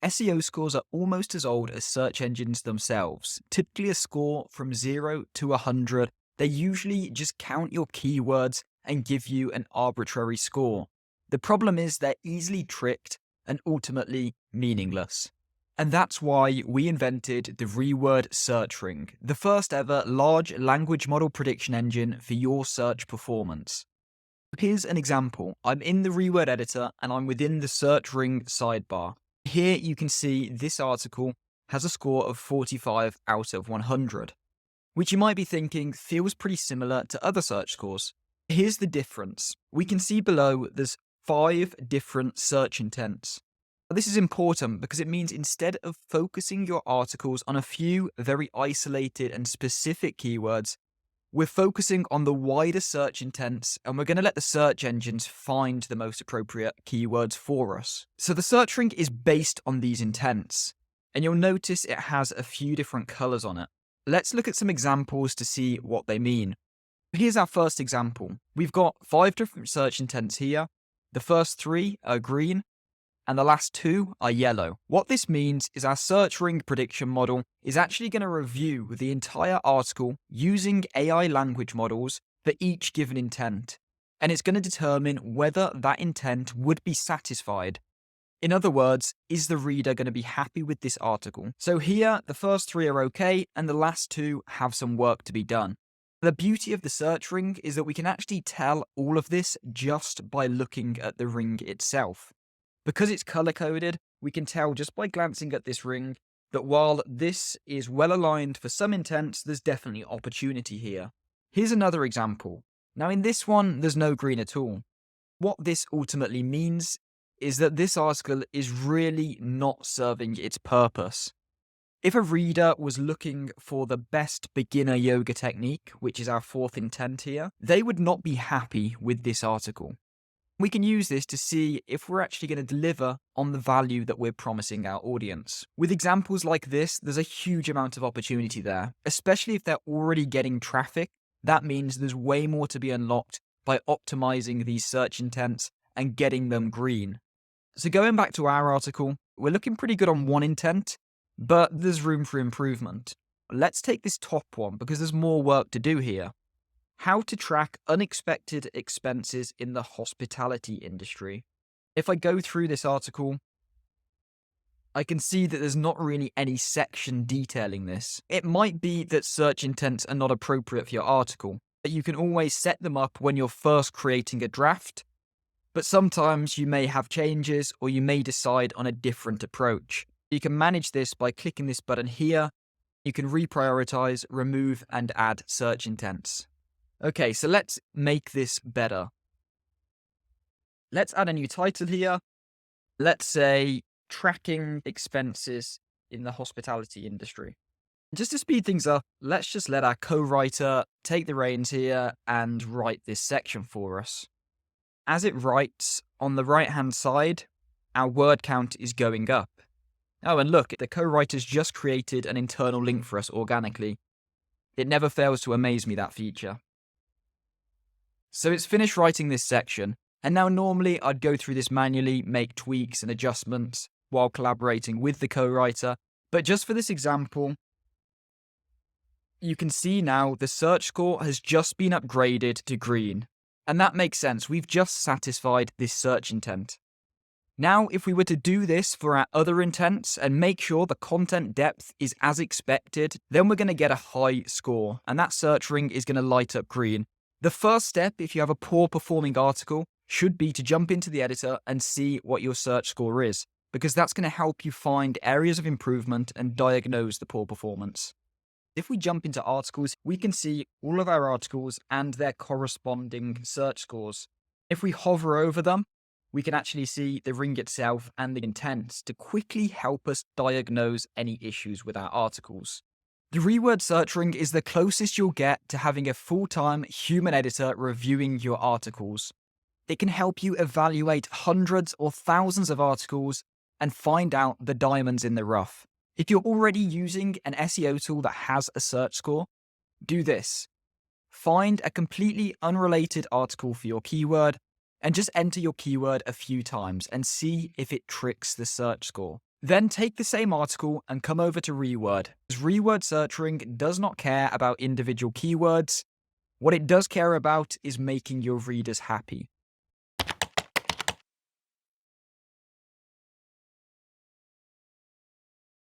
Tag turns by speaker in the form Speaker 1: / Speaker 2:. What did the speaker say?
Speaker 1: SEO scores are almost as old as search engines themselves, typically a score from 0 to 100. They usually just count your keywords and give you an arbitrary score. The problem is they're easily tricked and ultimately meaningless. And that's why we invented the Reword Search Ring, the first ever large language model prediction engine for your search performance. Here's an example. I'm in the Reword editor and I'm within the Search Ring sidebar. Here you can see this article has a score of 45 out of 100, which you might be thinking feels pretty similar to other search scores. Here's the difference. We can see below there's 5 different search intents. This is important because it means instead of focusing your articles on a few very isolated and specific keywords, we're focusing on the wider search intents, and we're going to let the search engines find the most appropriate keywords for us. So the search ring is based on these intents, and you'll notice it has a few different colors on it. Let's look at some examples to see what they mean. Here's our first example. We've got 5 different search intents here. The first 3 are green, and the last 2 are yellow. What this means is our search ring prediction model is actually going to review the entire article using AI language models for each given intent, and it's going to determine whether that intent would be satisfied. In other words, is the reader going to be happy with this article? So here, the first 3 are okay, and the last 2 have some work to be done. The beauty of the search ring is that we can actually tell all of this just by looking at the ring itself. Because it's color-coded, we can tell just by glancing at this ring that while this is well aligned for some intents, there's definitely opportunity here. Here's another example. Now in this one, there's no green at all. What this ultimately means is that this article is really not serving its purpose. If a reader was looking for the best beginner yoga technique, which is our 4th intent here, they would not be happy with this article. We can use this to see if we're actually going to deliver on the value that we're promising our audience. With examples like this, there's a huge amount of opportunity there, especially if they're already getting traffic. That means there's way more to be unlocked by optimizing these search intents and getting them green. So going back to our article, we're looking pretty good on 1 intent, but there's room for improvement. Let's take this top one because there's more work to do here. How to track unexpected expenses in the hospitality industry. If I go through this article, I can see that there's not really any section detailing this. It might be that search intents are not appropriate for your article, but you can always set them up when you're first creating a draft, but sometimes you may have changes or you may decide on a different approach. You can manage this by clicking this button here. You can reprioritize, remove, and add search intents. Okay, so let's make this better. Let's add a new title here. Let's say tracking expenses in the hospitality industry. Just to speed things up, let's just let our co-writer take the reins here and write this section for us. As it writes, on the right-hand side, our word count is going up. Oh, and look, the co-writer's just created an internal link for us organically. It never fails to amaze me, that feature. So it's finished writing this section, and now normally I'd go through this manually, make tweaks and adjustments while collaborating with the co-writer, but just for this example, you can see now the search score has just been upgraded to green, and that makes sense. We've just satisfied this search intent. Now, if we were to do this for our other intents and make sure the content depth is as expected, then we're going to get a high score, and that search ring is going to light up green. The first step, if you have a poor performing article, should be to jump into the editor and see what your search score is, because that's going to help you find areas of improvement and diagnose the poor performance. If we jump into articles, we can see all of our articles and their corresponding search scores. If we hover over them, we can actually see the ring itself and the intents to quickly help us diagnose any issues with our articles. The Reword Search Ring is the closest you'll get to having a full-time human editor reviewing your articles. It can help you evaluate hundreds or thousands of articles and find out the diamonds in the rough. If you're already using an SEO tool that has a search score, do this. Find a completely unrelated article for your keyword and just enter your keyword a few times and see if it tricks the search score. Then take the same article and come over to Reword. As Reword Search Ring does not care about individual keywords. What it does care about is making your readers happy.